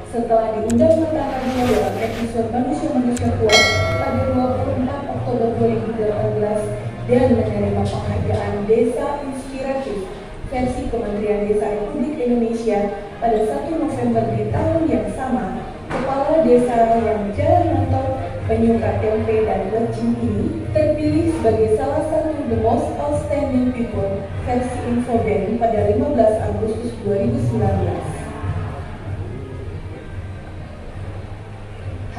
setelah diundang mataharinya dalam episode Manusia-Manusia Kuat pada 24 Oktober 2018 dan menerima penghargaan Desa Inspiratif versi Kementerian Desa Republik Indonesia pada 1 November di tahun yang sama. Kepala desa yang jarang nonton, penyuka tempe dan lecing ini terpilih sebagai salah satu The Most Outstanding People versi Infoden pada 15 Agustus 2019.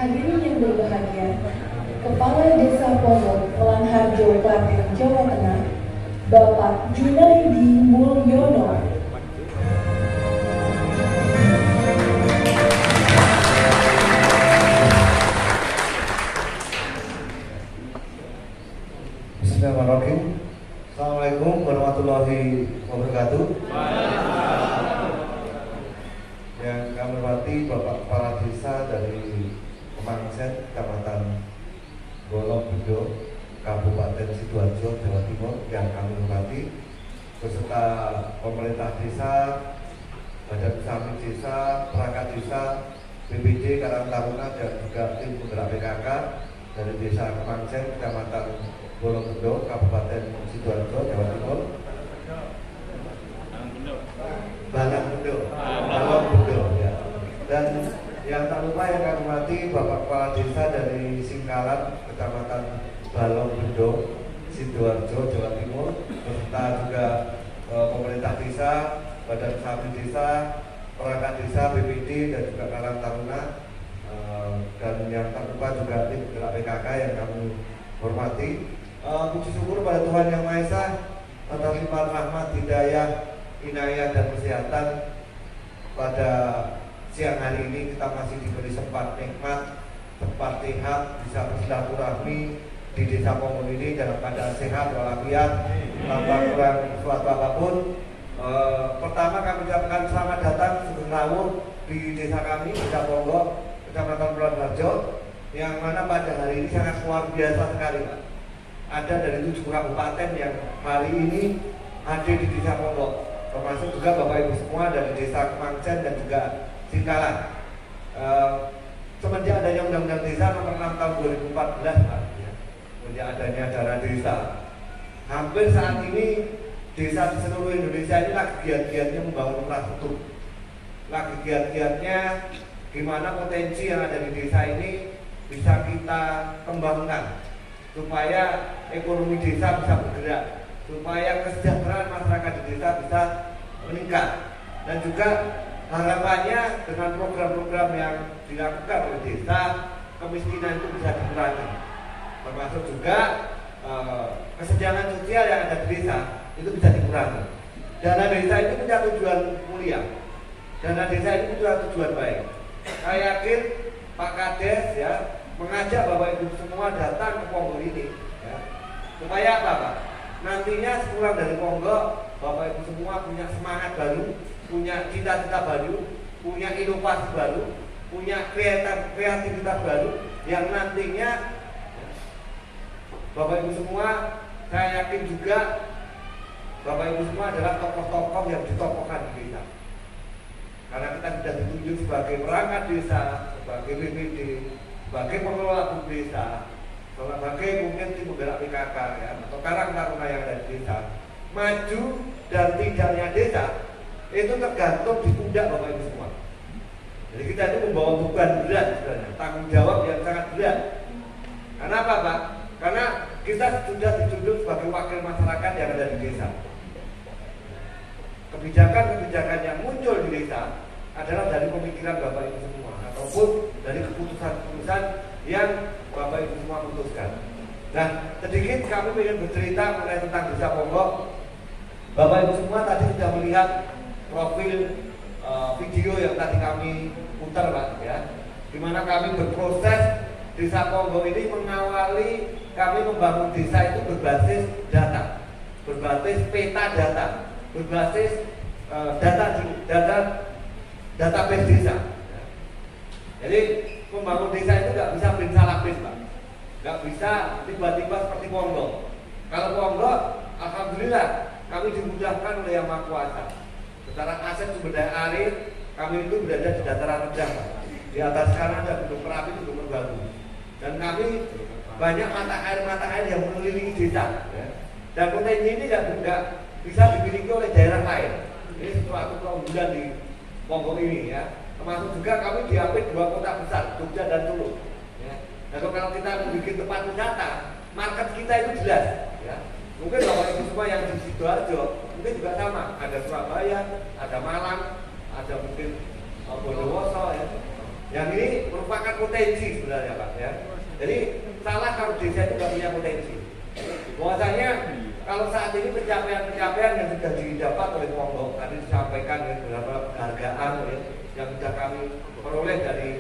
Hadirin yang berbahagia, Kepala Desa Pondok, Melanharjo, Klaten, Jawa Tengah, Bapak Junaidi Mulyono. Bismillahirrahmanirrahim. Assalamualaikum warahmatullahi wabarakatuh. Yang kami hormati Bapak Kepala Desa dari Kemangsen, Kecamatan Bolongbedo, Kabupaten Sidoarjo, Jawa Timur, yang kami hormati, beserta pemerintah desa, Badan Usaha Desa, perangkat desa, BPD, Karang Taruna, dan juga tim penggerak PKK dari Desa Kemangsen, Kecamatan Bolongbedo, Kabupaten Sidoarjo, Jawa Timur. Balongbedo, ya. Dan yang tak lupa yang kami hormati Bapak Kepala Desa dari Singkalan, Kecamatan Balongbedo, Sidoarjo, Jawa Timur, beserta juga pemerintah desa, Badan Usaha Desa, perangkat desa, BPD, dan juga Karang Taruna, dan yang tak lupa juga tim penggerak PKK yang kami hormati. Puji syukur pada Tuhan Yang Maha Esa atas limpahan rahmat, hidayah, inayah, dan kesehatan. Pada siang hari ini kita masih diberi sempat nikmat, sempat sehat, bisa bersilaturahmi di Desa Ponggon ini dalam keadaan sehat walafiat, tanpa kurang suatu apapun. Pertama kami ucapkan selamat datang Sugeng Rawuh di desa kami, Desa Ponggo, Kecamatan Melanharjo, yang mana pada hari ini sangat luar biasa sekali, Pak. Ada dari 7 kabupaten yang hari ini hadir di Desa Ponggo, termasuk juga Bapak Ibu semua dari Desa Kemangsen dan juga Singkalan. Semenjak adanya Undang-Undang Desa Nomor 6 Tahun 2014, Pak, ya, semenjak adanya dana desa, hampir saat ini desa di seluruh Indonesia ini lagi giat-giatnya membangun infrastruktur, lagi giat-giatnya gimana potensi yang ada di desa ini bisa kita kembangkan supaya ekonomi desa bisa bergerak, supaya kesejahteraan masyarakat di desa bisa meningkat, dan juga harapannya dengan program-program yang dilakukan oleh desa, kemiskinan itu bisa dikurangi, termasuk juga kesenjangan sosial yang ada di desa itu bisa dikurangi. Dana desa itu punya tujuan mulia, dana desa itu punya tujuan baik. Saya yakin Pak Kades ya mengajak Bapak Ibu semua datang ke Ponggo ini, ya, supaya apa, Pak? Nantinya sepulang dari Ponggo, Bapak Ibu semua punya semangat baru, punya cita-cita baru, punya inovasi baru, punya kreativitas baru, yang nantinya Bapak Ibu semua, saya yakin juga Bapak Ibu semua adalah tokoh-tokoh yang ditokohkan di desa. Karena kita sudah ditunjuk sebagai perangkat desa, sebagai BPD, sebagai pengelola desa, sebagai mungkin tim penggerak PKK, ya, atau Karang Taruna yang ada di desa. Maju dan tidaknya desa itu tergantung di pundak Bapak Ibu semua. Jadi kita itu membawa beban berat sebenarnya, tanggung jawab yang sangat berat. Karena apa, Pak? Karena kita sudah ditunjuk sebagai wakil masyarakat yang ada di desa. Kebijakan-kebijakan yang muncul di desa adalah dari pemikiran Bapak Ibu semua, ataupun dari keputusan-keputusan yang Bapak Ibu semua putuskan. Nah, sedikit kami ingin bercerita mengenai tentang Desa Ponggo. Bapak Ibu semua tadi sudah melihat profil video yang tadi kami putar, Pak, ya, dimana kami berproses. Desa Ponggo ini mengawali kami membangun desa itu berbasis data, berbasis peta data, berbasis database desa. Jadi membangun desa itu nggak bisa bin salah bin, Pak, nggak bisa tiba-tiba seperti Ponggo. Kalau Ponggo, alhamdulillah kami dimudahkan oleh Yang Maha Kuasa. Secara aset sumber daya air, kami itu berada di dataran rendah, Pak. Di atas kanan ada Gunung Merapi, Gunung Merbabu. Dan kami banyak mata air yang mengelilingi desa. Ya. Dan potensi ini tidak bisa dimiliki oleh daerah lain. Ini sesuatu keunggulan di Ponggok ini ya. Termasuk juga kami diapit 2 kota besar, Jogja dan Solo. Ya. Dan kalau kita membuat tempat wisata, market kita itu jelas. Ya. Mungkin kalau itu semua yang di Sidoarjo, mungkin juga sama. Ada Surabaya, ada Malang, ada mungkin Bondowoso. Ya. Yang ini merupakan potensi sebenarnya Pak. Ya. Jadi salah kalau desa itu tidak punya potensi. Bahwasanya kalau saat ini pencapaian yang sudah didapat oleh Ponggok tadi disampaikan ya, beberapa penghargaan ya, yang sudah kami peroleh dari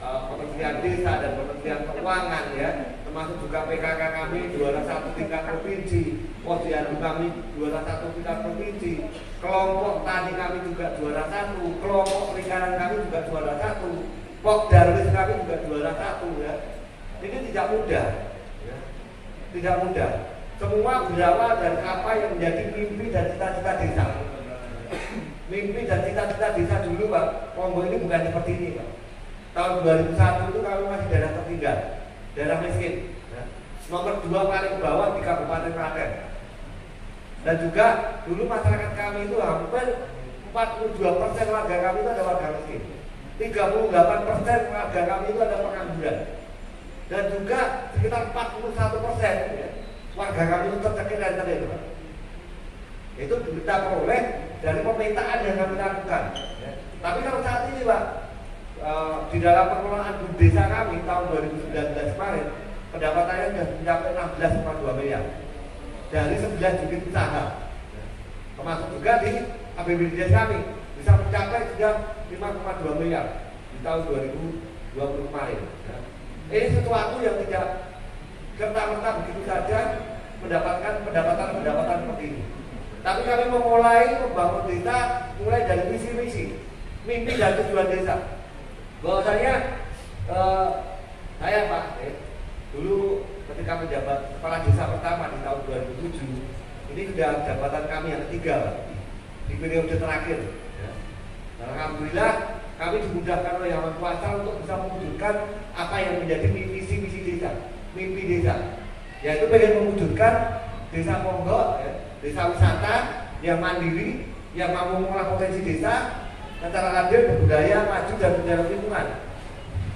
Kementerian Desa dan Kementerian Keuangan ya, termasuk juga PKK kami juara 1 tingkat provinsi, Posyandu kami juara 1 tingkat provinsi, kelompok tani kami juga juara 1, kelompok perikanan kami juga juara 1, Pokdarwis kami juga juara 1 ya. Ini tidak mudah ya. Tidak mudah. Semua berawal dari apa yang menjadi mimpi dan cita-cita desa. Mimpi dan cita-cita desa dulu Pak, Ponggok ini bukan seperti ini Pak. Tahun 2001 itu kami masih daerah tertinggal, daerah miskin ya. Nomor 2 paling bawah di Kabupaten Klaten. Dan juga dulu masyarakat kami itu hampir 42% warga kami itu ada warga miskin, 38% warga kami itu ada pengangguran. Dan juga sekitar 41% ya, warga kami itu tercekik dan terlilit. Itu kita peroleh dari pemetaan yang kami lakukan ya. Tapi kalau saat ini Pak, di dalam pengelolaan desa kami tahun 2019 kemarin, pendapatannya sudah mencapai 16,2 miliar dari 11 unit usaha ya. Termasuk juga di APBD kami bisa mencapai sudah 5,2 miliar di tahun 2020 kemarin ya. Ini sesuatu yang tidak serta-merta begitu saja mendapatkan pendapatan seperti ini. Tapi kami memulai membangun desa mulai dari misi-misi, mimpi dan tujuan desa. Bahwasanya saya Pak, dulu ketika menjabat kepala desa pertama di tahun 2007, ini sudah jabatan kami yang ketiga Pak, di periode terakhir. Ya. Alhamdulillah kami dimudahkan oleh Yang Maha Kuasa untuk bisa mewujudkan apa yang menjadi misi-misi desa, mimpi desa, yaitu pengen mewujudkan desa Ponggok, ya, desa wisata yang mandiri, yang mampu mengolah potensi desa, antara adil, berbudaya, maju dan menjaga lingkungan.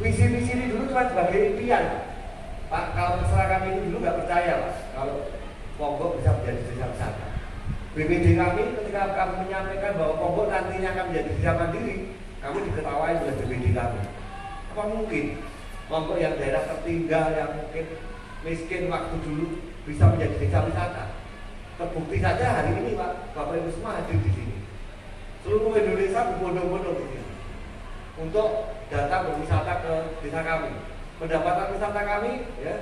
Visi-misi ini dulu cuma sebagai impian, Pak. Kalau masyarakat ini dulu nggak percaya Pak, kalau Ponggok bisa menjadi desa wisata. BPD kami ketika kami menyampaikan bahwa Ponggok nantinya akan menjadi desa mandiri, kami diketawain oleh BPD kami. Apa mungkin Ponggok yang daerah tertinggal, yang mungkin miskin waktu dulu bisa menjadi desa wisata? Terbukti saja hari ini Pak, Bapak Ibu semua hadir di sini. Seluruh Indonesia berbondong-bondong di sini untuk datang berwisata ke desa kami. Pendapatan wisata kami ya,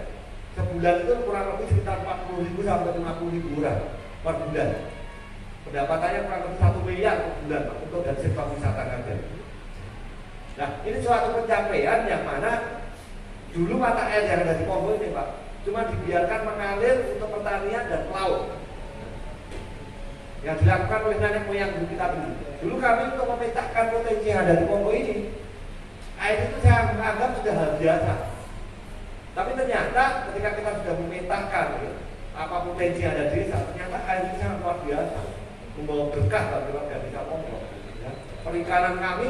sebulan itu kurang lebih sekitar 40.000 sampai 50.000 orang per bulan. Pendapatannya kurang lebih 1 miliar per bulan Pak, untuk dari sektor wisata saja. Nah, ini suatu pencapaian yang mana dulu mata air yang ada di Ponggok ini Pak, cuma dibiarkan mengalir untuk pertanian dan pelaut yang dilakukan oleh nenek moyang kita dulu. Dulu kami untuk memetakan potensi yang ada di Ponggok ini, air itu saya menganggap sudah hal biasa. Tapi ternyata ketika kita sudah memetakan ya, apa potensi yang ada di desa, ternyata air itu sangat luar biasa, membawa berkah bagi warga desa Ponggok. Ya. Perikanan kami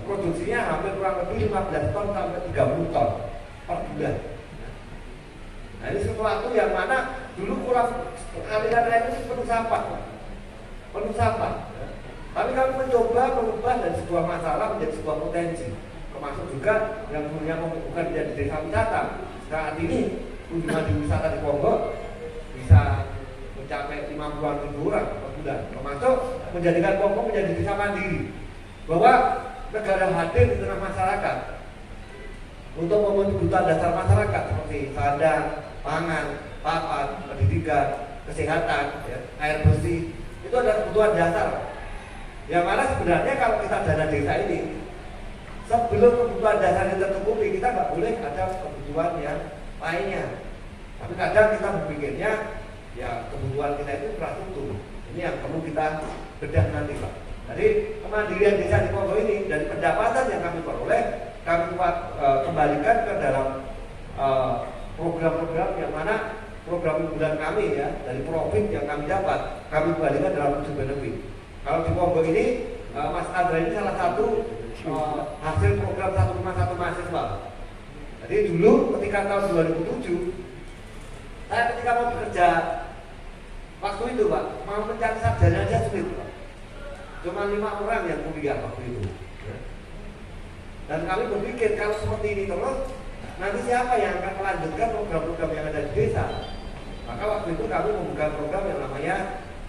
produksinya hampir kurang lebih 15 ton sampai 30 ton per bulan. Nah, ini sesuatu yang mana dulu kurang, aliran air itu penuh sampah, penuh sampah. Ya. Tapi kami mencoba merubah dari sebuah masalah menjadi sebuah potensi, termasuk juga yang dulunya bukan menjadi desa wisata. Saat ini kunjungan di wisata di Ponggok bisa mencapai 50-an ribu orang per bulan, termasuk menjadikan Ponggok menjadi desa mandiri, bahwa negara hadir di tengah masyarakat untuk memenuhi kebutuhan dasar masyarakat seperti sandang, pangan, papan, pendidikan, kesehatan, ya, air bersih. Itu adalah kebutuhan dasar. Yang mana sebenarnya kalau kita dana desa ini, sebelum kebutuhan dasar itu tercukupi, kita nggak boleh ada kebutuhan yang lainnya. Tapi kadang kita berpikirnya, ya kebutuhan kita itu infrastruktur. Ini yang perlu kita bedah nanti Pak. Jadi kemandirian desa di Ponggok ini dari pendapatan yang kami peroleh, kami kembalikan ke dalam program-program yang mana program unggulan kami ya, dari profit yang kami dapat kami kembalikan dalam bentuk benefit. Kalau di Ponggok ini Mas Andra ini salah satu hasil program 1 Rumah 1 Mahasiswa. Jadi dulu ketika tahun 2007 saya ketika mau bekerja waktu itu Pak, mau mencari sarjana aja sulit Pak. Cuma 5 orang yang kuliah waktu itu. Dan kami berpikir kalau seperti ini terus, nanti siapa yang akan melanjutkan program-program yang ada di desa? Maka waktu itu kami membuka program yang namanya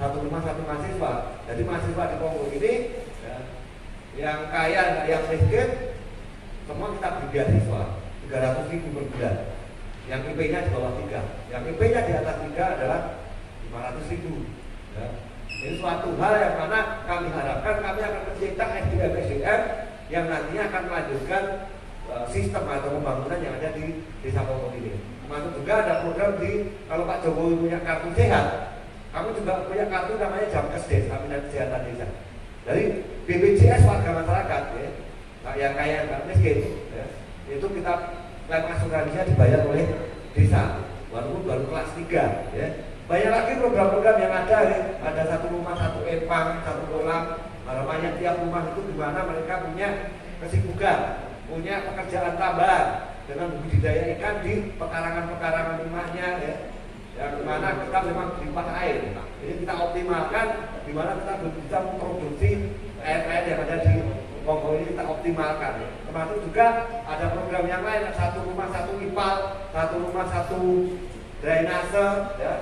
1 Rumah 1 Mahasiswa. Jadi mahasiswa di Ponggok ini ya, yang kaya, yang miskin, semua kita beri beasiswa 300.000 per bulan. Yang IP-nya di bawah 3, yang IP-nya di atas 3 adalah 500.000 ya. Ini suatu hal yang mana kami harapkan kami akan mencetak SDM yang nantinya akan melanjutkan sistem atau pembangunan yang ada di desa Ponggok ini. Termasuk juga ada program kalau Pak Jokowi punya kartu sehat, kami juga punya kartu namanya Jamkes Desa, Jaminan Kesehatan Desa. Dari BPJS warga masyarakat ya, yang kaya yang miskin ya, itu kita klaim asuransinya dibayar oleh desa, walaupun baru kelas 3 ya. Banyak lagi program-program yang ada ya. Ada 1 rumah 1 empang, 1 kolam. Harapannya tiap rumah itu di mana mereka punya kesibukan, punya pekerjaan tambahan dengan budidaya ikan di pekarangan-pekarangan rumahnya ya. Yang mana kita memang limpah air. Jadi kita optimalkan di mana kita bisa memproduksi air-air yang ada di Ponggok ini kita optimalkan. Termasuk juga ada program yang lain, 1 rumah 1 ipal, 1 rumah 1 drainase ya.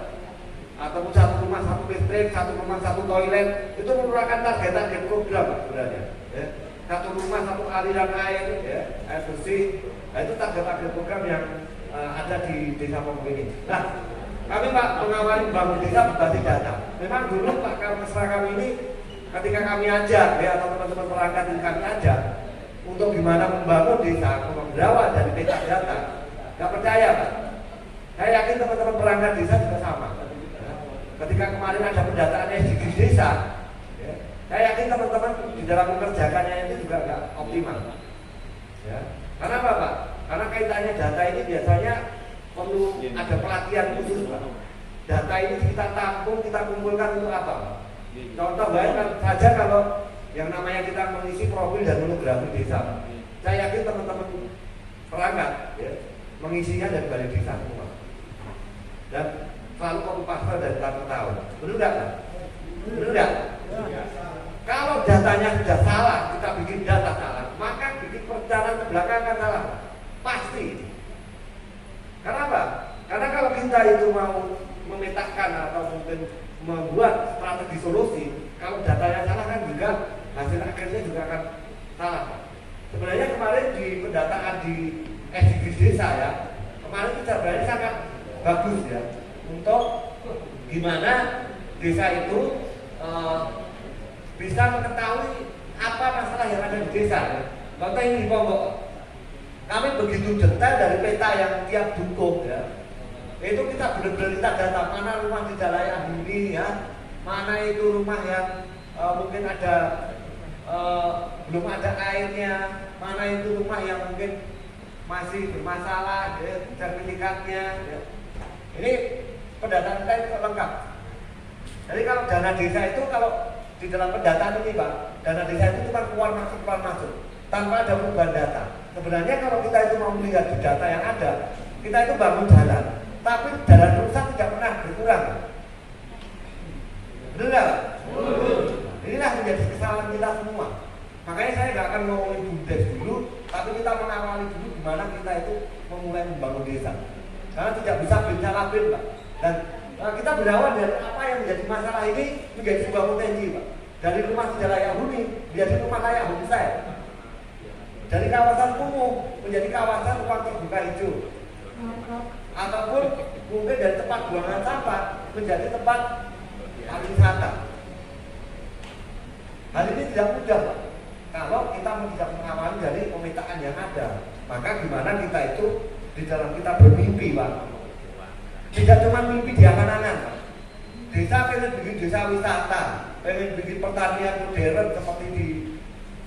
Ataupun 1 rumah 1 listrik, 1 rumah 1 toilet, itu merupakan target-target program sebenarnya ya. 1 rumah 1 aliran air ya, air bersih. Nah, itu target-target program yang ada di desa Ponggok ini. Nah, kami Pak mengawali bangun desa berbasis data. Memang dulu Pak mesra kami ini ketika kami ajak ya, atau teman-teman perangkat ini kami ajak untuk gimana membangun desa, berawal dari peta data, nggak percaya Pak. Saya yakin teman-teman perangkat desa juga sama. Ketika kemarin ada pendataan SDGs desa, ya, saya yakin teman-teman di dalam mengerjakannya itu juga nggak optimal. Ya. Karena apa Pak? Karena kaitannya data ini biasanya perlu ada pelatihan khusus Pak. Data ini kita tampung, kita kumpulkan untuk apa Pak? Contoh baik saja kalau yang namanya kita mengisi profil dan monografi desa. Saya yakin teman-teman perangkat ya, mengisinya dari balai desa semua. Dan selalu kompas dari tahun ke tahun. Benar nggak? Benar nggak? Kalau datanya sudah salah, kita bikin data salah, maka bikin perencanaan ke belakang akan salah. Pasti. Karena apa? Karena kalau kita itu mau memetakan atau mungkin membuat strategi solusi, kalau datanya salah kan juga hasil akhirnya juga akan salah. Sebenarnya kemarin di pendataan di SDGs desa ya, kemarin itu sebenarnya sangat bagus ya. Untuk gimana desa itu bisa mengetahui apa masalah yang ada di desa. Contoh ini di Ponggok, kami begitu detail dari peta yang tiap dukuh ya. Itu kita benar-benar kita data mana rumah tidak layak huni ya, mana itu rumah yang mungkin ada belum ada airnya, mana itu rumah yang mungkin masih bermasalah ya, sertifikatnya ya. Ini pendataan kita itu lengkap. Jadi kalau dana desa itu kalau di dalam pendataan ini Pak, dana desa itu cuma keluar masuk tanpa ada perubahan data. Sebenarnya kalau kita itu mau melihat di data yang ada, kita itu bangun jalan, tapi jalan rusak tidak pernah berkurang. Benar nggak? Inilah menjadi kesalahan kita semua. Makanya saya nggak akan ngomongin BUMDes dulu, tapi kita mengawali dulu gimana kita itu memulai membangun desa. Karena tidak bisa bin Pak. Dan kita berawal dari apa yang menjadi masalah ini menjadi sebuah potensi Pak. Dari rumah tidak layak huni menjadi rumah layak homestay. Dari kawasan kumuh menjadi kawasan ruang terbuka hijau. Ataupun mungkin dari tempat buangan sampah menjadi tempat pariwisata. Hal ini tidak mudah Pak. Kalau kita tidak mengawali dari pemetaan yang ada, maka gimana kita itu di dalam kita bermimpi Pak. Tidak cuma mimpi di angan-angan Pak. Desa pengen bikin desa wisata, pengen bikin pertanian modern seperti di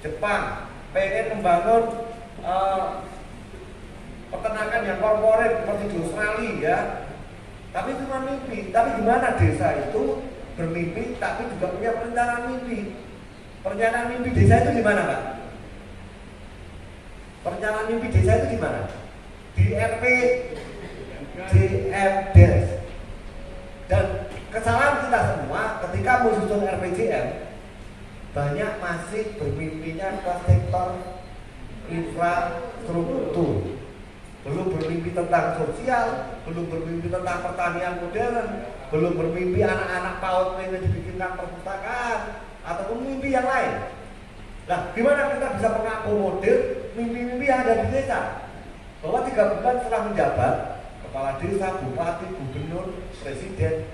Jepang, pengen membangun peternakan yang korporat seperti di Australia ya. Tapi itu cuma mimpi. Tapi gimana desa itu bermimpi tapi juga punya perencanaan mimpi. Perencanaan mimpi desa itu di mana, Pak? Perencanaan mimpi desa itu di mana? Di RPJMDes. Dan kesalahan kita semua ketika menyusun RPJM banyak masih bermimpinya ke sektor infrastruktur, belum bermimpi tentang sosial, belum bermimpi tentang pertanian modern, belum bermimpi anak-anak PAUD yang dibikinkan perpustakaan ataupun mimpi yang lain. Nah, gimana kita bisa mengakomodir mimpi-mimpi yang ada di desa? Bahwa 3 bulan setelah menjabat, kepala desa, bupati, gubernur, presiden,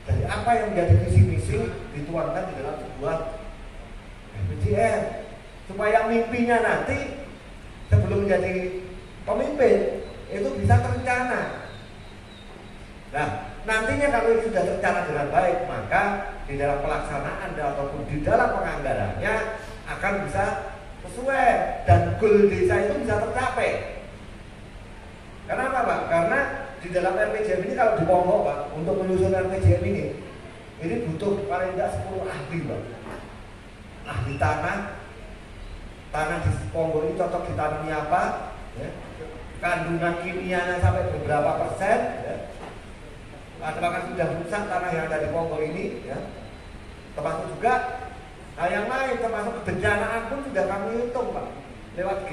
dari apa yang menjadi visi-misi dituangkan di dalam sebuah RPJM, supaya mimpinya nanti sebelum menjadi pemimpin itu bisa terencana. Nah, nantinya kalau ini sudah terencana dengan baik, maka di dalam pelaksanaan ataupun di dalam penganggarannya akan bisa sesuai dan goal desa itu bisa tercapai. Kenapa, Pak? Karena di dalam RPJM ini kalau di Ponggok, Pak, untuk menyusun RPJM ini butuh paling tidak 10 ahli, Pak. Ahli tanah di Ponggok ini cocok ditanami apa, ya. Kandungan kimianya sampai beberapa persen, ya. Apakah sudah rusak tanah yang ada di Ponggok ini, ya. Termasuk juga yang lain, termasuk kebencanaan pun sudah kami hitung, Pak, lewat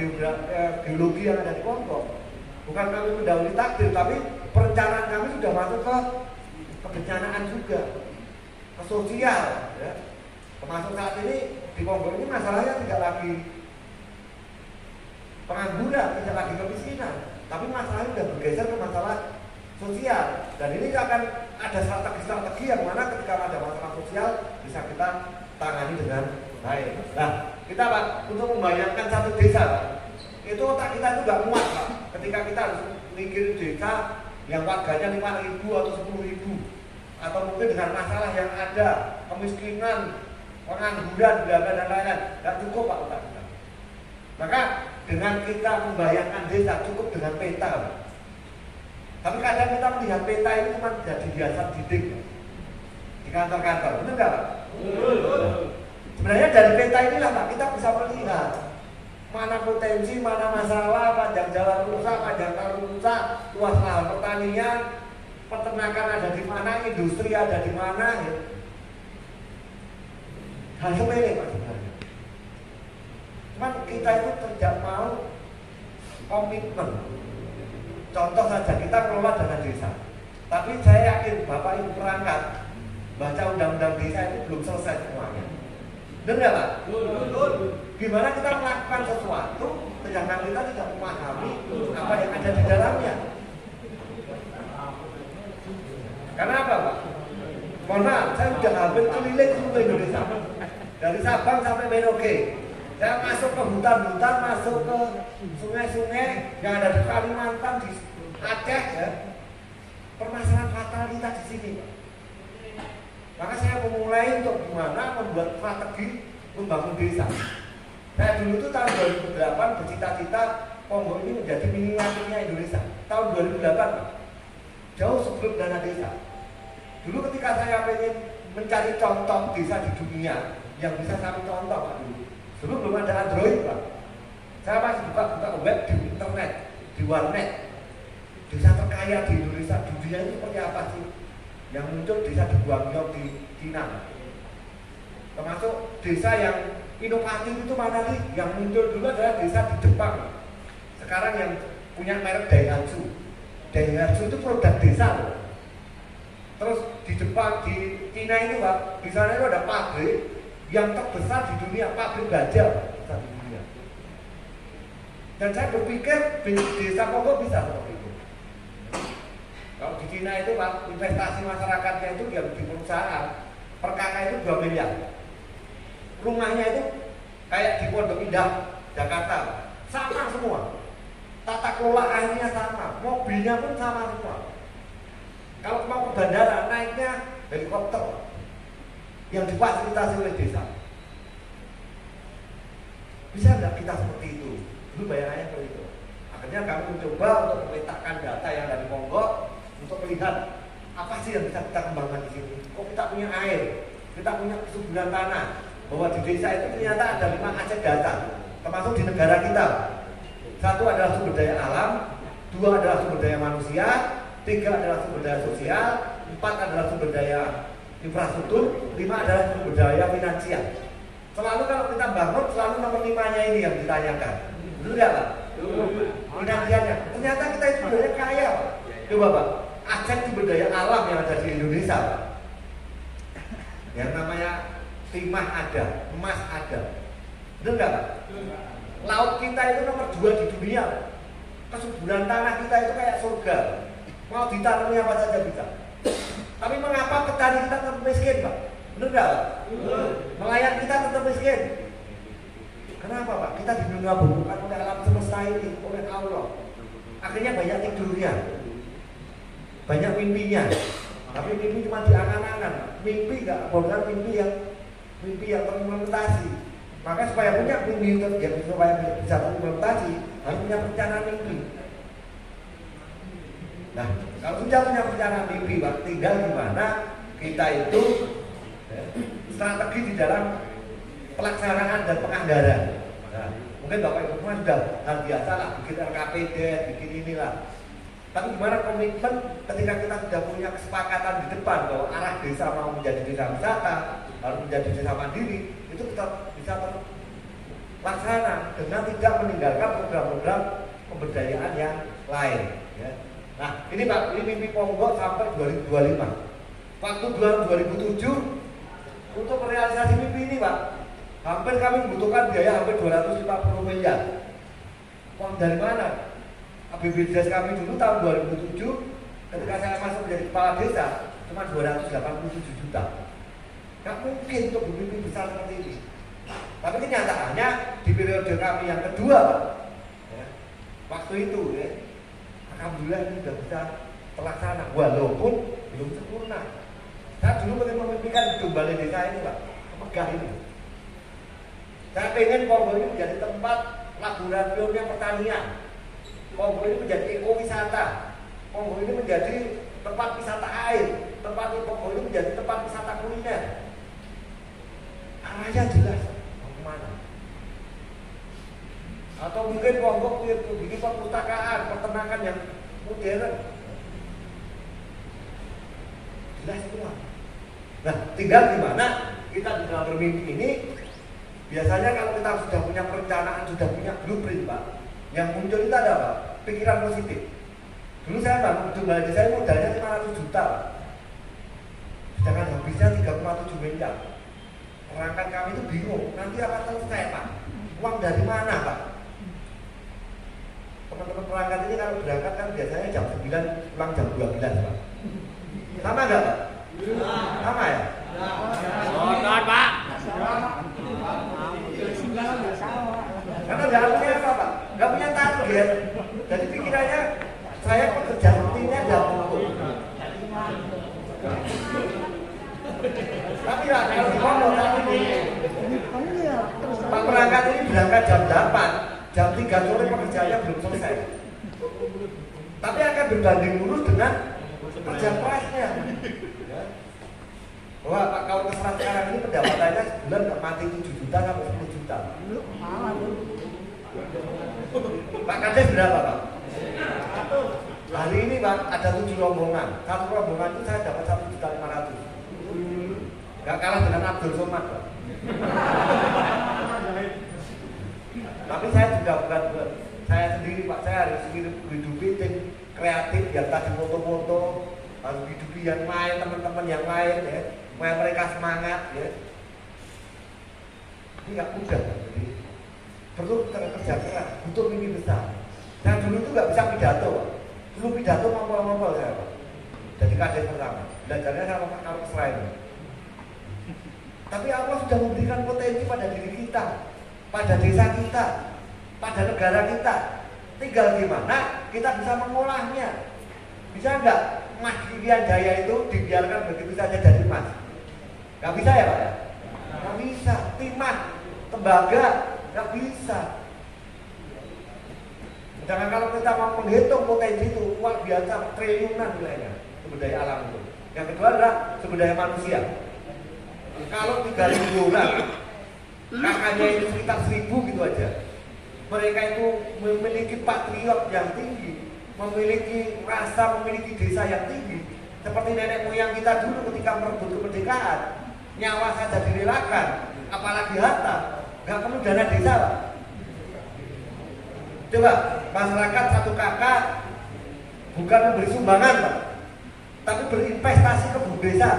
geologi yang ada di Ponggok. Bukan kami mendahului takdir, tapi perencanaan kami sudah masuk ke kebencanaan juga, ke sosial, ya. Termasuk saat ini di Ponggok ini masalahnya tidak lagi pengangguran, tidak lagi kemiskinan, tapi masalahnya sudah bergeser ke masalah sosial. Dan ini akan ada strategi-strategi yang mana ketika ada masalah sosial bisa kita tangani dengan baik. Nah, kita, Pak, untuk membayangkan satu desa, Pak, itu otak kita itu nggak muat, Pak. Ketika kita harus mikirin desa yang warganya 5.000 atau 10.000, atau mungkin dengan masalah yang ada, kemiskinan, pengangguran, dan lain-lain, nggak cukup, Pak, otak kita. Maka dengan kita membayangkan desa cukup dengan peta, Pak. Tapi kadang kita melihat peta ini cuma jadi hiasan dinding, Pak, di kantor-kantor, benar nggak, Pak? Sebenarnya dari peta inilah, Pak, kita bisa melihat mana potensi, mana masalah, panjang jalan rusak, panjang kali rusak, luas lahan pertanian, peternakan ada di mana, industri ada di mana, ya. Hal sepele, Pak, sebenarnya. Cuman kita itu tidak mau komitmen. Contoh saja, kita kelola dana desa, tapi saya yakin Bapak Ibu perangkat baca undang-undang desa itu belum selesai semuanya. Benar nggak, Pak? Betul. Gimana kita melakukan sesuatu sedangkan kita tidak memahami apa yang ada di dalamnya? Karena apa, Pak? Mohon maaf, saya sudah hampir keliling seluruh Indonesia, dari Sabang sampai Merauke. Saya masuk ke hutan-hutan, masuk ke sungai-sungai yang ada di Kalimantan, di Aceh, ya. Permasalahan fatalitas di sini, Pak. Maka saya memulai untuk gimana membuat strategi membangun desa. Saya dulu itu tahun 2008 bercita-cita Ponggok ini menjadi miniaturnya Indonesia. Tahun 2008, jauh sebelum dana desa. Dulu ketika saya ingin mencari contoh desa di dunia yang bisa kami contoh, Pak, dulu belum ada Android, Pak. Saya masih buka web di internet, di warnet. Desa terkaya di Indonesia, di dunia ini seperti apa sih? Yang muncul desa di Guangzhou di Cina. Termasuk desa yang inovatif itu mana nih? Yang muncul dulu adalah desa di Jepang. Sekarang yang punya merek Daihatsu. Daihatsu itu produk desa, loh. Terus di Jepang, di Cina ini, Pak, di sana itu ada pabrik yang terbesar di dunia, pabrik baja terbesar di dunia. Dan saya berpikir desa Ponggok bisa seperti itu. Kalau di Cina itu, Pak, investasi masyarakatnya itu yang di perusahaan per kakak itu 2 miliar. Rumahnya itu kayak di Pondok Indah, Jakarta, sama semua. Tata kelola airnya sama, mobilnya pun sama semua. Kalau mau ke bandara, naiknya helikopter yang difasilitasi oleh desa. Bisa nggak kita seperti itu? Dulu bayangannya Akhirnya kami mencoba untuk meletakkan data yang dari Ponggok untuk melihat apa sih yang bisa kita kembangkan di sini. Kok kita punya air, kita punya kesuburan tanah, bahwa di desa itu ternyata ada 5 aset data, termasuk di negara kita. 1 adalah sumber daya alam, 2 adalah sumber daya manusia, 3 adalah sumber daya sosial, 4 adalah sumber daya infrastruktur, 5 adalah sumber daya finansial. Selalu kalau kita bangun, selalu nomor 5-nya ini yang ditanyakan. Betul nggak Pak? Finansialnya. Ternyata kita itu sebenarnya kaya Pak. Coba Pak, aset sumber daya alam yang ada di Indonesia Pak. Yang namanya timah ada, emas ada. Betul nggak Pak? Laut kita itu nomor 2 di dunia. Kesuburan tanah kita itu kayak surga. Mau ditanami apa saja bisa. Tapi mengapa petani kita tetap miskin Pak? Benar nggak Pak? Nelayan kita tetap miskin. Kenapa Pak? Kita digabungkan oleh alam semesta ini, oleh Allah. Akhirnya banyak tidurnya, banyak mimpinya. Tapi mimpi cuma di angan-angan. Mimpi nggak, bukan mimpi yang terimplementasi. Maka supaya punya mimpi yang supaya bisa terimplementasi, harus punya perencanaan mimpi. Nah, kalau sudah punya perencanaan mimpi, Pak, tinggal gimana kita itu strategi di dalam pelaksanaan dan penganggaran. Nah, mungkin Bapak Ibu semua sudah hal biasa lah, bikin RKPD, bikin inilah. Tapi gimana komitmen ketika kita sudah punya kesepakatan di depan bahwa arah desa mau menjadi desa wisata, harus menjadi desa mandiri, itu tetap bisa terlaksana dengan tidak meninggalkan program-program pemberdayaan yang lain. Ya. Nah, ini Pak, ini mimpi Ponggok sampai 2025. Waktu 2007 untuk merealisasi mimpi ini Pak, hampir kami membutuhkan biaya hampir 250 miliar. Uang dari mana? APBD kami dulu tahun 2007 ketika saya masuk menjadi kepala desa cuma 287 juta. Nggak mungkin untuk bermimpi besar seperti ini. Tapi kenyataannya di periode kami yang kedua Pak, ya, waktu itu ya, alhamdulillah ini sudah bisa terlaksana walaupun belum sempurna. Saya dulu memimpikan hidup balai desa ini Pak, megah ini. Saya pengen Ponggok ini menjadi tempat laboratorium pertanian. Ponggok ini menjadi ekowisata. Ponggok ini menjadi tempat wisata air. Ponggok ini menjadi tempat wisata kuliner. Arahnya jelas mau kemana. Atau mungkin Ponggok bikin perpustakaan, peternakan yang modern. Jelas semua. Nah, tinggal gimana kita di dalam bermimpi ini. Biasanya kalau kita sudah punya perencanaan, sudah punya blueprint Pak, yang muncul itu ada Pak, pikiran positif. Dulu saya bangun gedung balai desa modalnya 500 juta Pak. Sedangkan habisnya 3,7 miliar. Perangkat kami itu bingung, nanti akan selesai Pak. Uang dari mana Pak? Teman-teman perangkat ini kalau berangkat kan biasanya jam 9, pulang jam 12 Pak. Sama enggak Pak? Sama ya? Nonton Pak. Karena nggak punya apa Pak? Nggak punya target. Jadi pikirannya saya pekerja rutinnya nggak cukup. Tapi lah kalau di Ponggok saat ini Pak perangkat ini berangkat jam 8, jam 3 sore pekerjaannya belum selesai. Tapi akan berbanding lurus dengan kerja kerasnya. Wah Pak, kalau keserah sekarang ini pendapatannya sebulan nggak mati 7 juta sampai 10 juta. Pak Kades berapa Pak? Hari ini Pak ada 7 rombongan. Satu rombongan itu saya dapat 1.500.000. Gak kalah dengan Abdul Somad Pak. Tapi saya juga bukan saya sendiri Pak, saya harus hidupi tim kreatif yang tadi foto-foto, harus hidupi yang lain, teman-teman yang lain ya, supaya mereka semangat ya. Ini nggak mudah, jadi perlu kerja keras, butuh mimpi besar. Saya dulu tuh nggak bisa pidato Pak. Dulu pidato ngomong-ngomong saya Pak. Jadi kades pertama, belajarnya sama Pak Karuk Serain. Tapi Allah sudah memberikan potensi pada diri kita, pada desa kita, pada negara kita. Tinggal gimana kita bisa mengolahnya. Bisa nggak emas Irian Jaya itu dibiarkan begitu saja jadi emas? Nggak bisa ya Pak ya? Nggak bisa. Timah, tembaga, nggak bisa. Sedangkan kalau kita mau menghitung potensi itu luar biasa, triliunan nilainya sumber daya alam itu. Yang kedua adalah sumber daya manusia. Kalau 3.000 orang, kakaknya itu sekitar 1.000 gitu aja. Mereka itu memiliki patriot yang tinggi, memiliki rasa, memiliki desa yang tinggi. Seperti nenek moyang kita dulu ketika merebut kemerdekaan, nyawa saja direlakan, apalagi harta, nggak perlu dana desa, Pak. Coba masyarakat satu kakak bukan memberi sumbangan, Pak, tapi berinvestasi ke desa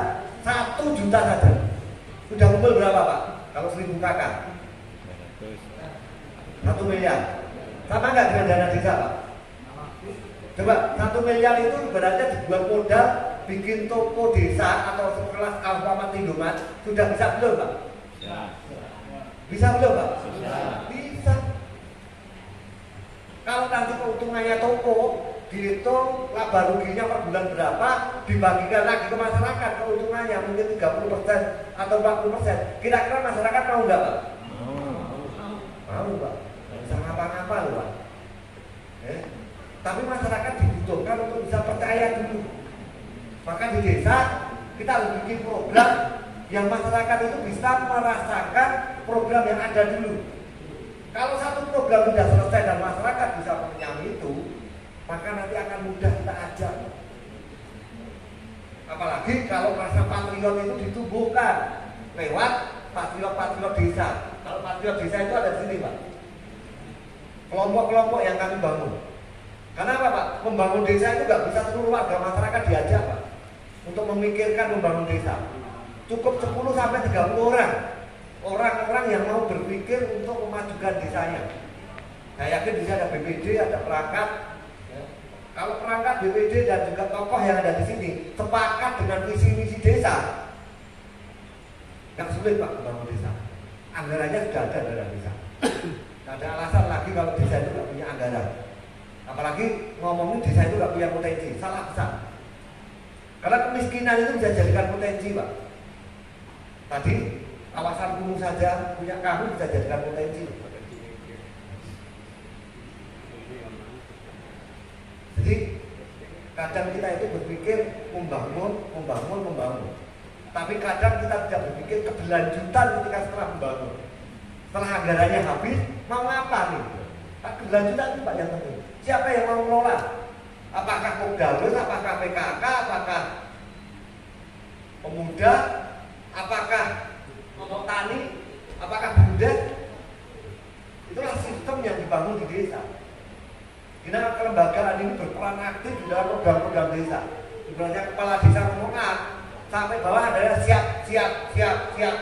1 juta saja. Sudah kumpul berapa, Pak? Kalau 1.000 kakak 1 miliar. Sama nggak dengan dana desa, Pak? Coba 1 miliar itu berarti dibuat modal bikin toko desa atau sekelas Alfamart Indomaret, sudah bisa belum, Pak? Bisa belum, Pak? Bisa. Kalau nanti keuntungannya toko dihitung laba ruginya per bulan berapa, dibagikan lagi ke masyarakat keuntungannya mungkin 30% atau 40%, kira-kira masyarakat mau nggak, Pak? Mau, Pak. Bisa ngapa-ngapa loh, Pak. Tapi masyarakat dibutuhkan untuk bisa percaya dulu. Maka di desa kita harus bikin program yang masyarakat itu bisa merasakan program yang ada dulu. Kalau satu program sudah selesai dan masyarakat bisa menyambut itu, maka nanti akan mudah kita ajak. Apalagi kalau rasa patriot itu ditumbuhkan lewat patriot-patriot desa. Kalau patriot desa itu ada di sini, Pak. Kelompok-kelompok yang kami bangun. Karena apa, Pak? Membangun desa itu nggak bisa seluruh warga masyarakat diajak, Pak, untuk memikirkan membangun desa. Cukup 10 sampai 30 orang yang mau berpikir untuk memajukan desanya. Saya yakin di sini ada BPD, ada perangkat. Ya. Kalau perangkat BPD dan juga tokoh yang ada di sini sepakat dengan visi misi desa, nggak sulit, Pak, membangun desa. Anggarannya sudah ada dalam desa. Nggak ada alasan lagi kalau desa itu nggak punya anggaran. Apalagi ngomongin desa itu nggak punya potensi, salah besar. Karena kemiskinan itu bisa jadikan potensi, Pak. Tadi kawasan kumuh saja punya kamu bisa jadikan potensi. Jadi kadang kita itu berpikir membangun. Tapi kadang kita tidak berpikir keberlanjutan ketika setelah membangun. Setelah anggarannya habis, mau apa nih? Keberlanjutan itu, Pak, yang penting. Siapa yang mau mengelola? Apakah Kopdarus, apakah PKK, apakah pemuda, apakah kelompok tani, apakah BUMDes? Itulah sistem yang dibangun di desa. Karena kelembagaan ini berperan aktif di dalam program-program desa. Sebenarnya kepala desa ngomong A, sampai bawah adalah siap. Kayak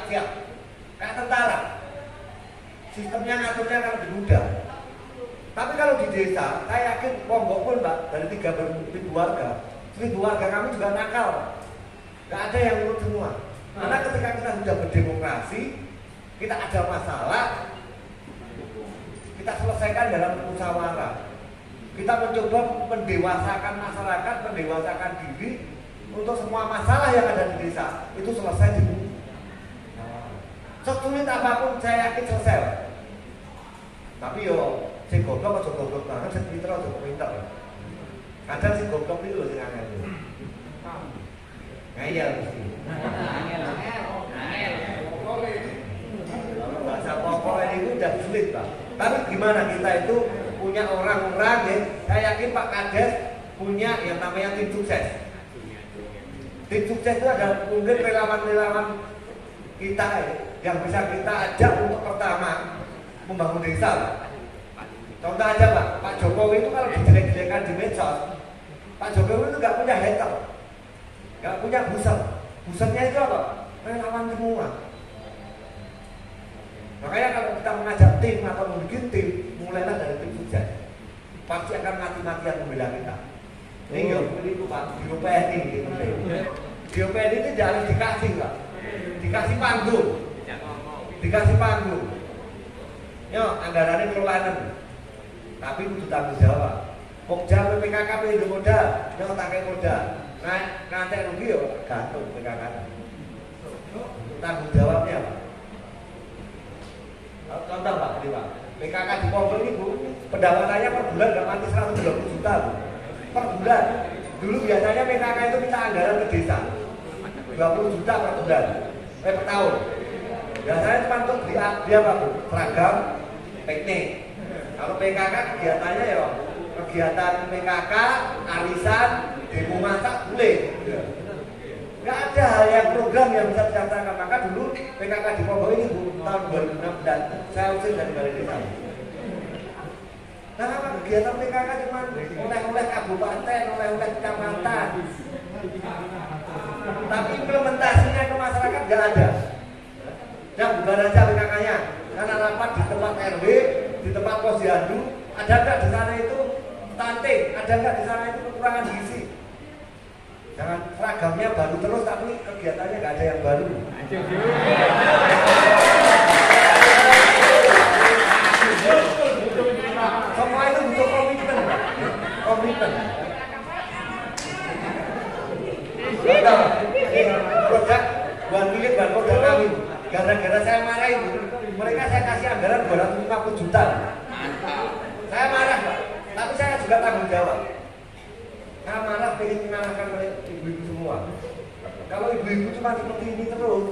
tentara. Sistemnya ngaturnya akan lebih mudah. Tapi kalau di desa, saya yakin Lombok pun, Pak, dari 3.000 warga, 1.000 warga kami juga nakal. Gak ada yang nurut semua. Karena ketika kita sudah berdemokrasi, kita ada masalah, kita selesaikan dalam musyawarah. Kita mencoba mendewasakan masyarakat, mendewasakan diri untuk semua masalah yang ada di desa itu selesai di sesulit apapun saya yakin selesai. Tapi si goblok aja goblok banget, si pinter aja pinter. Kadang si goblok itu loh si angel. Ngayal mesti. Bahasa pokoknya itu udah sulit, Pak. Tapi gimana kita itu punya orang-orang ya, saya yakin Pak Kades punya yang namanya tim sukses. Tim sukses itu ada mungkin relawan-relawan kita ya, yang bisa kita ajak untuk pertama membangun desa. Contoh aja, Pak Jokowi itu kalau dijelek-jelekan di medsos, Pak Jokowi itu nggak punya hater, nggak punya busernya itu apa? Relawan semua. Makanya kalau kita mengajak tim atau membuat tim, mulailah dari tim sukses. Pasti akan mati-matian membela kita. Ini itu, Pak, di UPN ini. Di UPN ini tidak harus dikasih, Pak. Dikasih panggung. Dikasih panggung. Yo, anggarannya kelolaan. Tapi itu tanggung jawab. Pokja PKK itu modal, yo pakai modal. Nanti rugi yo gantung PKK. Tanggung jawabnya, Pak. Contoh, Pak, ini, Pak. PKK di Ponggol ini Bu, pendapatannya per bulan nggak mati 120 juta Bu. Per bulan. Dulu biasanya PKK itu minta anggaran ke desa 20 juta per bulan, per tahun. Biasanya cuma untuk beli apa Bu? Seragam, piknik. Kalau PKK kegiatannya ya kegiatan PKK, arisan, demo masak boleh. Nggak ada hal yang program yang bisa dilaksanakan. Maka dulu PKK di Ponggol ini Bu, tahun 2016 saya usir dari balai desa. Nah, apa kegiatan PKK cuma oleh-oleh kabupaten, oleh-oleh kecamatan. Tapi implementasinya ke masyarakat nggak ada. Dan bukan aja PKK-nya, karena rapat di tempat RW, di tempat posyandu, ada nggak di sana itu stunting, ada nggak di sana itu kekurangan gizi. Jangan seragamnya baru terus, tapi kegiatannya nggak ada yang baru. Semua itu butuh komitmen, komitmen. Produk buat milik dan produk kami. Gara-gara saya marahin, mereka saya kasih anggaran 250 juta. Saya marah Pak, tapi saya juga tanggung jawab. Saya marah pengen mengalahkan ibu-ibu semua. Kalau ibu-ibu cuma seperti ini terus,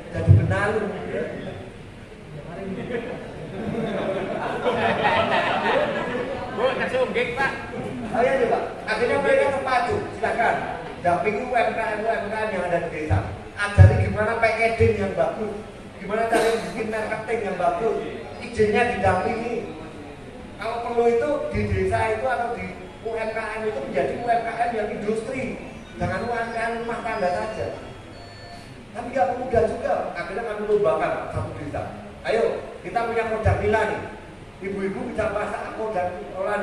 jadi benalu. Bu, kasih unggik Pak. Oh iya Pak, akhirnya mereka terpacu, silakan. Dampingi UMKM yang ada di desa. Ajari gimana packaging yang bagus, gimana cara bikin marketing yang bagus, izinnya didampingi. Kalau perlu itu di desa itu atau di UMKM itu menjadi UMKM yang industri, jangan UMKM rumah tangga saja. Tapi nggak mudah juga. Akhirnya kami lombakan satu desa. Ayo, kita punya produk nila nih. Ibu-ibu bisa masak produk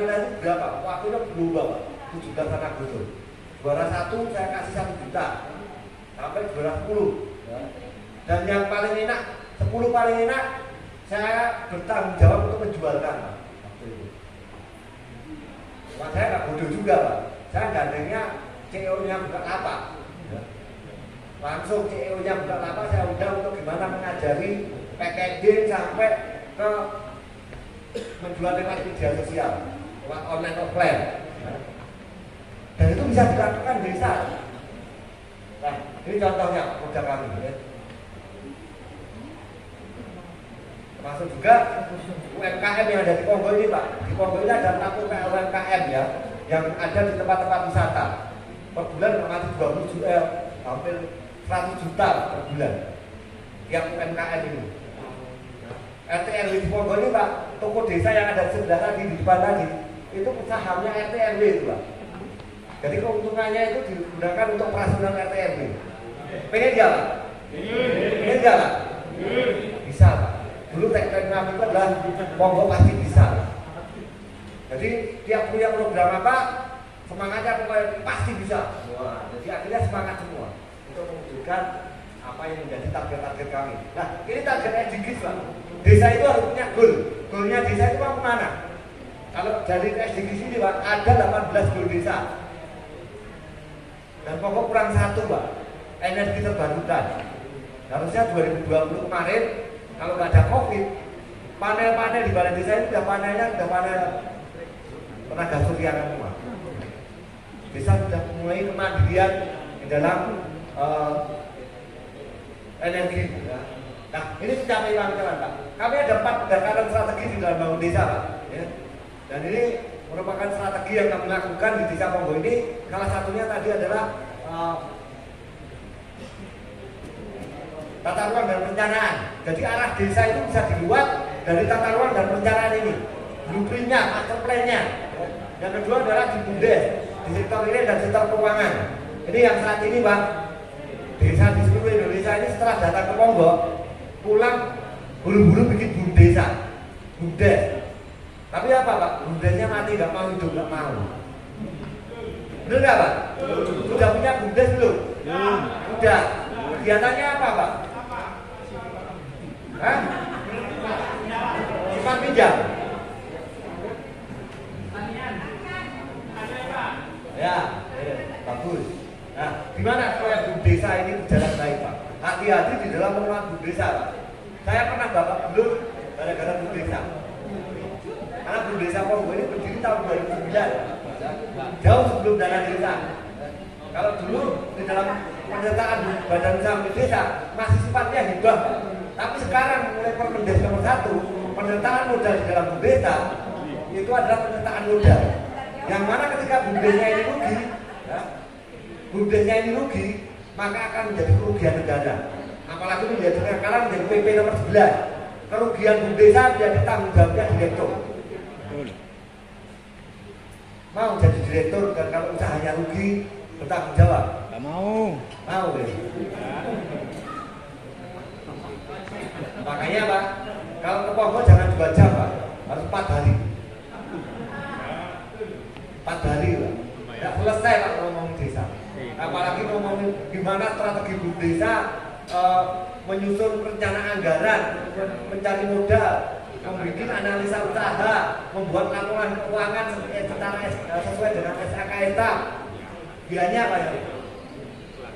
nila itu berapa? Waktunya berubah, 7 juta tanah gusur. Juara 1 saya kasih 1 juta. Sampai juara 10. Dan yang paling enak, 10 paling enak, saya bertanggung jawab untuk menjualkan. Cuma saya nggak bodoh juga Pak. Saya gandengnya CEO-nya bukan apa. Langsung CEO-nya bukan apa, saya undang untuk gimana mengajari packaging sampai ke menjual lewat media sosial, lewat online offline. Dan itu bisa dilakukan desa. Nah, ini contohnya produk kami. Termasuk juga UMKM yang ada di Ponggol ini Pak. Di Ponggol ini ada 40 UMKM ya, yang ada di tempat-tempat wisata. Per bulan masih 20 juta, hampir 100 juta per bulan. Tiap UMKM ini. RT RW di Ponggol ini Pak, toko desa yang ada sebelah tadi di depan tadi, itu sahamnya RT RW itu Pak. Jadi keuntungannya itu digunakan untuk operasional RT RW. Pengen dia Pak? Pengen dia Pak? Bisa Pak. Dulu tagline kami itu adalah Ponggol pasti bisa. Jadi tiap punya program apa, semangatnya pasti bisa. Wah, jadi akhirnya semangat semua untuk mewujudkan apa yang menjadi target-target kami. Nah, ini target SDGs Pak. Desa itu harus punya goal. Goalnya desa itu mau kemana? Kalau dari SDGs ini Pak, ada 18 goal desa. Dan pokok kurang 1 Pak, energi terbarukan. Harusnya 2020 kemarin, kalau nggak ada COVID, panel-panel di balai desa itu udah panel tenaga surya semua. Desa sudah mulai kemandirian di dalam energi. Ya. Nah, ini mencapai kawan-kawan Pak. Kami ada 4 pendekatan strategi di dalam bangun desa Pak. Ya. Dan ini merupakan strategi yang kami lakukan di desa Ponggol ini. Salah satunya tadi adalah tata ruang dan perencanaan. Jadi arah desa itu bisa dibuat dari tata ruang dan perencanaan ini. Blueprintnya, master plan-nya. Yang kedua adalah di BUMDes, di sektor real dan sektor keuangan. Ini yang saat ini Pak, desa di seluruh Indonesia ini setelah datang ke Ponggol, pulang buru-buru bikin BUMDes. Tapi apa Pak? BUMDesnya mati, nggak mau hidup, nggak mau. Bener nggak Pak? Sudah punya BUMDes belum? Sudah. Kegiatannya apa Pak? Hah? Simpan pinjam. Ya, bagus. Nah, gimana supaya BUMDesa ini berjalan baik Pak? Hati-hati di dalam pengelolaan BUMDesa Pak. Saya pernah Bapak belum gara-gara BUMDesa. Desa Ponggo ini berdiri tahun 2009, jauh sebelum dana desa. Kalau dulu di dalam penyertaan Badan Usaha Milik Desa masih sifatnya hibah, tapi sekarang mulai Permendes nomor 1, penyertaan modal di dalam desa itu adalah penyertaan modal. Yang mana ketika bumdesnya ini rugi, ya, bumdesnya ini rugi, maka akan menjadi kerugian negara. Apalagi menjadi sekarang menjadi PP nomor 11. Kerugian bumdesa menjadi tanggung jawabnya direktur. Mau jadi direktur dan kalau usahanya rugi bertanggung jawab? Gak mau. Mau deh. Makanya Pak, kalau ke Ponggo jangan 2 jam Pak, harus 4 hari. 4 hari Pak. Tidak selesai Pak ngomongin desa. Apalagi ngomongin gimana strategi bumdesa menyusun rencana anggaran, mencari modal, membuat analisa usaha, membuat laporan keuangan sesuai dengan SKKSK. Biayanya apa ya?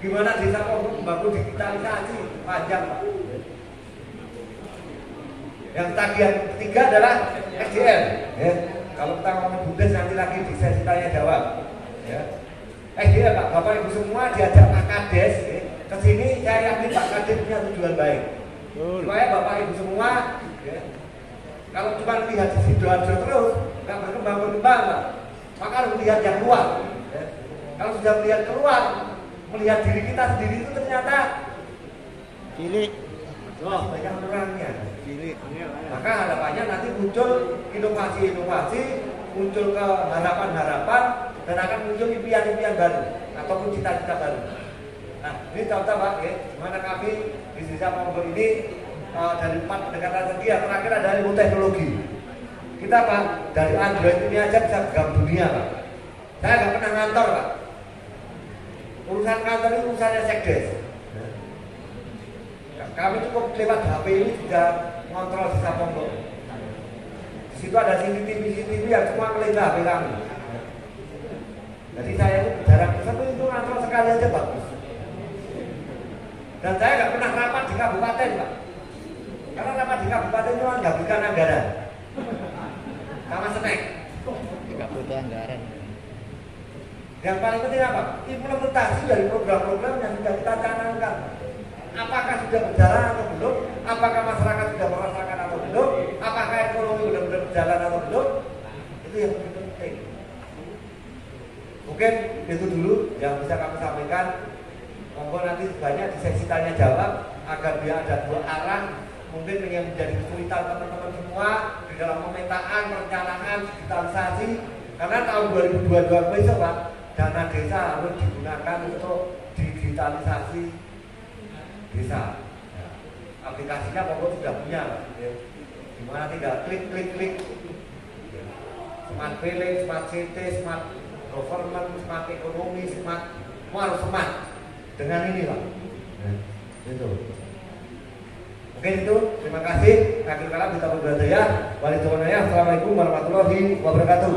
Gimana desa Ponggo membangun digitalisasi panjang Pak. Yang tagihan ketiga adalah SDM. Ya. Kalau kita ngomong bumdes nanti lagi di sesi tanya jawab. Ya. SDM Pak, Bapak Ibu semua diajak Pak Kades. Ya. Kesini saya yakin Pak Kades punya tujuan baik. Supaya Bapak Ibu semua, ya, kalau cuma lihat di Sidoarjo terus, nggak berkembang Pak. Maka harus lihat yang luar. Ya. Kalau sudah melihat keluar, melihat diri kita sendiri itu ternyata Cilik. banyak kurangnya. Cilik. Maka harapannya nanti muncul inovasi-inovasi, muncul harapan-harapan, dan akan muncul impian-impian baru ataupun cita-cita baru. Nah, ini contoh Pak, ya, dimana kami di Desa Ponggo ini dari 4 pendekatan strategi yang terakhir ada ilmu teknologi. Kita Pak, dari Android ini aja bisa gegap dunia Pak. Saya nggak pernah ngantor Pak. Urusan kantor ini urusannya sekdes. Kami cukup lewat HP ini juga ngontrol Desa Ponggo. Di situ ada CCTV yang semua melihat HP kami. Jadi saya itu jarang, tapi itu ngontrol sekali aja bagus. Dan saya nggak pernah rapat di kabupaten Pak. Karena rapat di kabupaten itu nggak berikan anggaran. Sama snack. Tidak butuh anggaran. Yang paling penting apa? Implementasi dari program-program yang sudah kita canangkan. Apakah sudah berjalan atau belum? Apakah masyarakat sudah merasakan atau belum? Apakah ekonomi benar-benar berjalan atau belum? Itu yang paling penting. Mungkin itu dulu yang bisa kami sampaikan. Monggo nanti banyak di sesi tanya jawab agar biar ada 2 arah. Mungkin yang menjadi kesulitan teman-teman semua di dalam pemetaan, perencanaan, digitalisasi. Karena tahun 2022 besok Pak, dana desa harus digunakan untuk digitalisasi desa. Ya. Aplikasinya Ponggo sudah punya, ya. Dimana tinggal klik. Ya. Smart Village, Smart City, Smart Government, Smart Ekonomi, Smart, semua harus smart. Dengan ini Pak. Ya. Itu. Mungkin itu. Terima kasih. Akhir kalam kita berdaya. Assalamualaikum warahmatullahi wabarakatuh.